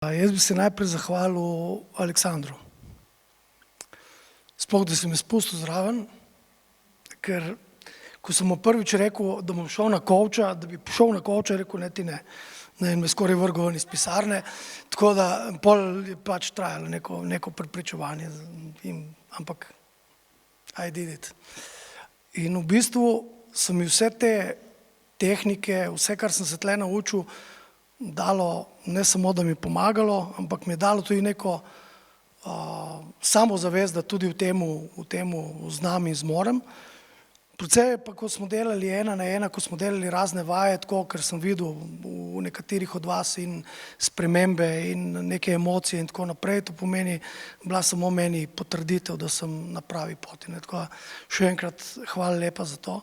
Jaz bi se najprej zahvalil Aleksandru. Sploh, da si me spustil zraven, ker ko sem mu prvič rekel, da bom šel na kovča, da bi šel na kovča, je rekel, ne, ti ne. In me skoraj vrgel ven iz pisarne, tako da pol je pač trajalo neko prepričevanje, ampak I did it. In v bistvu so mi vse te tehnike, vse, kar sem se tle naučil, dalo ne samo, da mi je pomagalo, ampak mi je dalo tudi neko samozavest, da tudi v temu znam in zmorem. Predvsej pa, ko smo delali 1 na 1, ko smo delali razne vaje, tako, ker sem videl v nekaterih od vas in spremembe in neke emocije in tako naprej, to pomeni, bila samo meni potrditev, da sem na pravi poti. Tako še enkrat hvala lepa za to.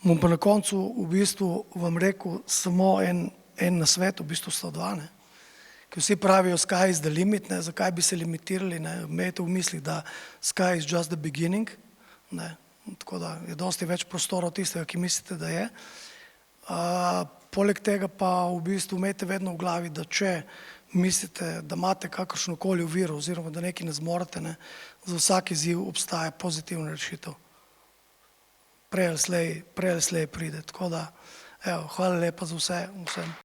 Bom pa na koncu v bistvu vam rekel samo en nasvet, v bistvu sta dva, ne. Ker vsi pravijo sky is the limit, ne, zakaj bi se limitirali, ne, imejte v mislih, da sky is just the beginning, ne. Tako da je dosti več prostora od tistega, ki mislite, da je. Poleg tega pa v bistvu imejte vedno v glavi, da če mislite, da imate kakršnokoli oviro oziroma da nekaj ne zmorete, ne, za vsak izziv obstaja pozitivna rešitev. Prej ali slej pride. Tako da, evo, hvala lepa za vse, vsem.